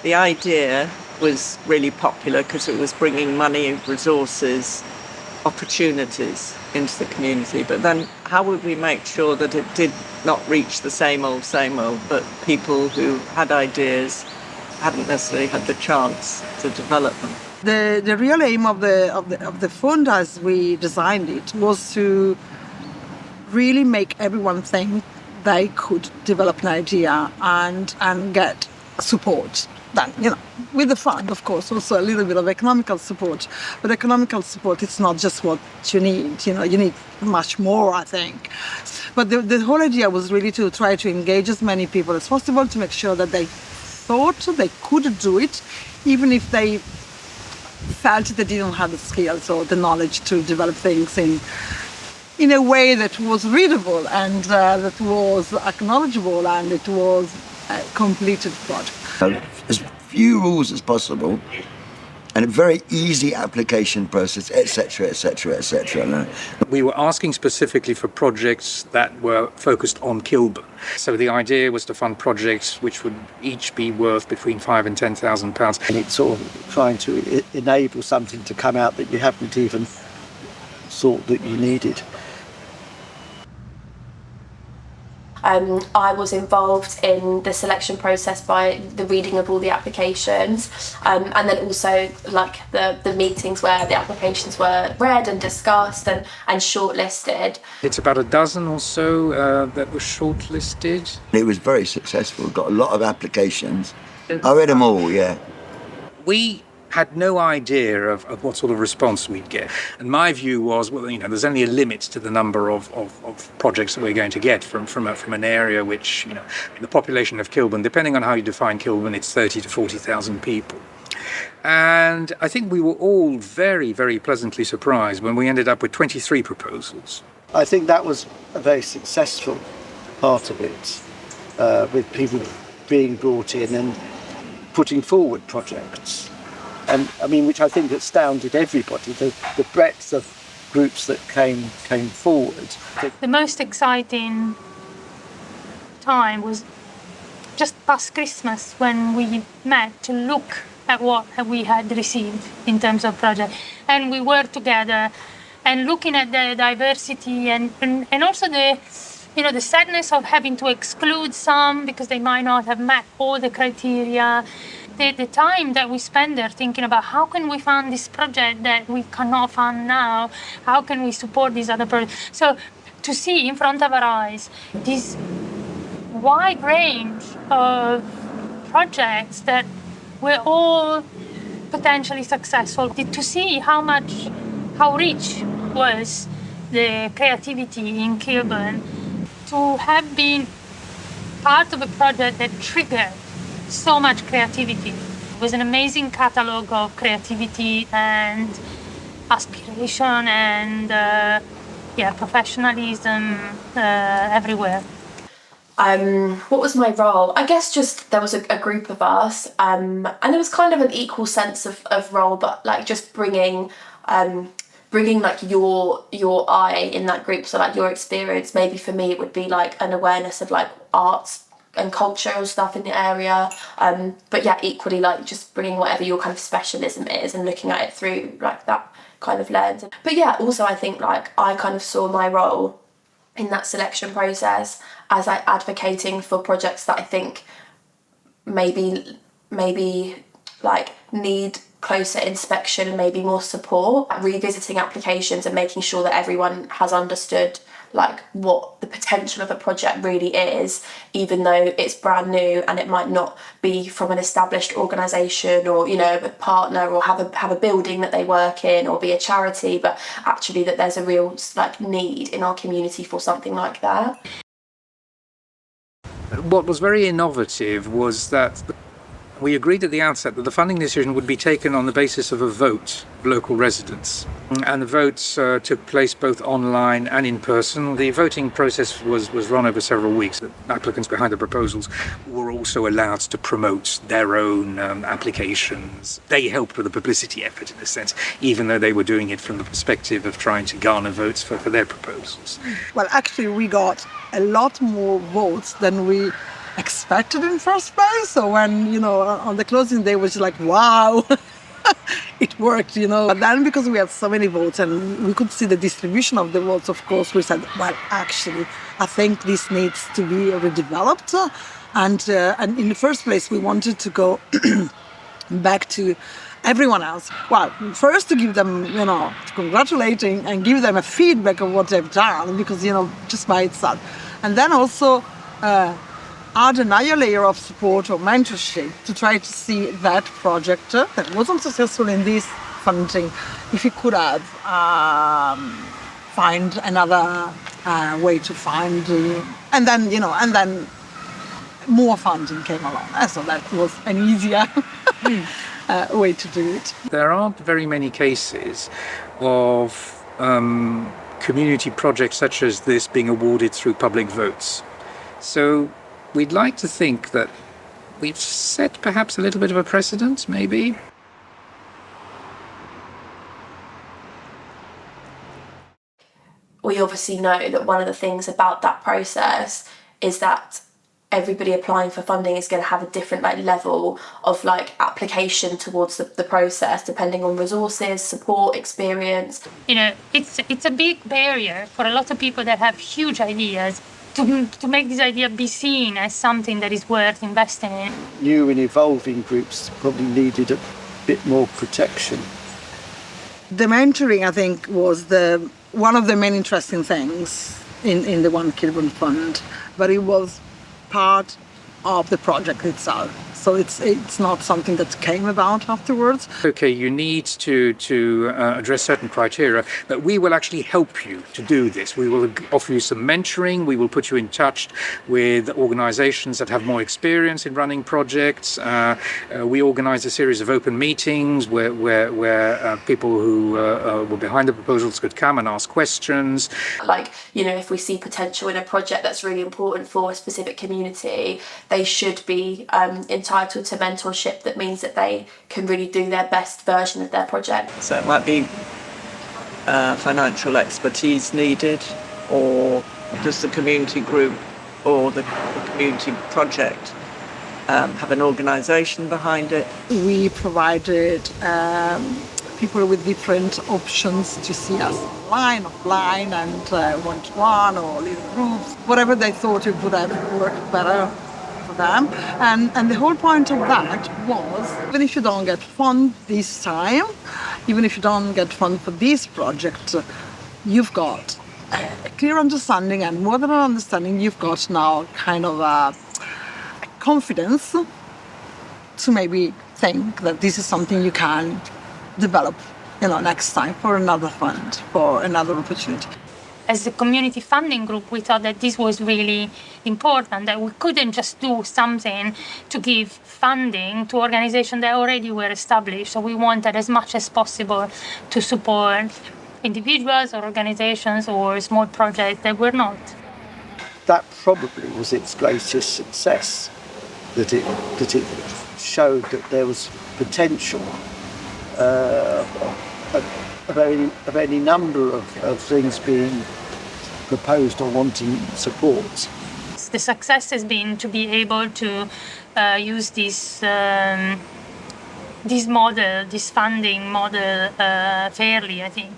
The idea was really popular because it was bringing money, resources, opportunities into the community. But then how would we make sure that it did not reach the same old, but people who had ideas hadn't necessarily had the chance to develop them? The real aim of the fund as we designed it was to really make everyone think they could develop an idea and get support. Then, with the fund, of course, also a little bit of economical support. But economical support, it's not just what you need. You need much more, I think. But the whole idea was really to try to engage as many people as possible to make sure that they thought they could do it, even if they felt they didn't have the skills or the knowledge to develop things in a way that was readable and that was acknowledgeable and it was a completed project. As few rules as possible and a very easy application process, etc., etc., etc. We were asking specifically for projects that were focused on Kilburn. So the idea was to fund projects which would each be worth between £5,000 and £10,000. And it's sort of trying to enable something to come out that you haven't even thought that you needed. I was involved in the selection process by the reading of all the applications, and then also like the meetings where the applications were read and discussed and shortlisted. It's about a dozen or so that were shortlisted. It was very successful, got a lot of applications. I read them all, yeah. We had no idea of what sort of response we'd get. And my view was, well, there's only a limit to the number of projects that we're going to get from an area which, the population of Kilburn, depending on how you define Kilburn, it's 30 to 40,000 people. And I think we were all very, very pleasantly surprised when we ended up with 23 proposals. I think that was a very successful part of it, with people being brought in and putting forward projects. And which I think astounded everybody, the breadth of groups that came forward. The most exciting time was just past Christmas when we met to look at what we had received in terms of project. And we were together and looking at the diversity and also the sadness of having to exclude some because they might not have met all the criteria. The time that we spend there thinking about how can we fund this project that we cannot fund now, how can we support these other projects. So to see in front of our eyes this wide range of projects that were all potentially successful, to see how rich was the creativity in Kilburn, to have been part of a project that triggered so much creativity. It was an amazing catalogue of creativity and aspiration and professionalism everywhere. What was my role? I guess just there was a group of us, and there was kind of an equal sense of role, but like just bringing like your eye in that group. So like your experience, maybe for me it would be like an awareness of like arts and cultural stuff in the area, but yeah, equally like just bringing whatever your kind of specialism is and looking at it through like that kind of lens. But yeah, also I think like I kind of saw my role in that selection process as like advocating for projects that I think maybe like need closer inspection and maybe more support, revisiting applications and making sure that everyone has understood like what the potential of a project really is, even though it's brand new and it might not be from an established organisation or a partner or have a building that they work in or be a charity, but actually that there's a real like need in our community for something like that. What was very innovative was that we agreed at the outset that the funding decision would be taken on the basis of a vote of local residents. And the votes took place both online and in person. The voting process was run over several weeks. The applicants behind the proposals were also allowed to promote their own applications. They helped with the publicity effort in a sense, even though they were doing it from the perspective of trying to garner votes for their proposals. Well, actually, we got a lot more votes than we expected in first place. So when, on the closing day, was like, wow, it worked, But then because we had so many votes and we could see the distribution of the votes, of course, we said, well, actually, I think this needs to be redeveloped. And in the first place, we wanted to go back to everyone else. Well, first to give them, to congratulating and give them a feedback of what they've done, because, just by itself. And then also add another layer of support or mentorship to try to see that project that wasn't successful in this funding, if you could have find another way to find, and then more funding came along. So that was an easier way to do it. There aren't very many cases of community projects such as this being awarded through public votes. So we'd like to think that we've set perhaps a little bit of a precedent, maybe. We obviously know that one of the things about that process is that everybody applying for funding is going to have a different level of application towards the process, depending on resources, support, experience. It's a big barrier for a lot of people that have huge ideas to make this idea be seen as something that is worth investing in. New and evolving groups probably needed a bit more protection. The mentoring, I think, was one of the main interesting things in the One Kilburn Fund, but it was part of the project itself. So it's not something that came about afterwards. Okay, you need to address certain criteria, but we will actually help you to do this. We will offer you some mentoring. We will put you in touch with organizations that have more experience in running projects. We organize a series of open meetings where people who were behind the proposals could come and ask questions. If we see potential in a project that's really important for a specific community, they should be entitled to mentorship that means that they can really do their best version of their project. So it might be financial expertise needed, or does the community group or the community project have an organisation behind it? We provided people with different options to see us online, offline, and one-to-one or little groups, whatever they thought it would have worked better for them. And the whole point of that was, even if you don't get fund this time, even if you don't get fund for this project, you've got a clear understanding, and more than an understanding, you've got now kind of a confidence to maybe think that this is something you can develop, next time for another fund, for another opportunity. As a community funding group, we thought that this was really important, that we couldn't just do something to give funding to organizations that already were established. So we wanted as much as possible to support individuals or organizations or small projects that were not. That probably was its greatest success, that it showed that there was potential of any number of things being proposed or wanting support. The success has been to be able to use this funding model fairly, I think.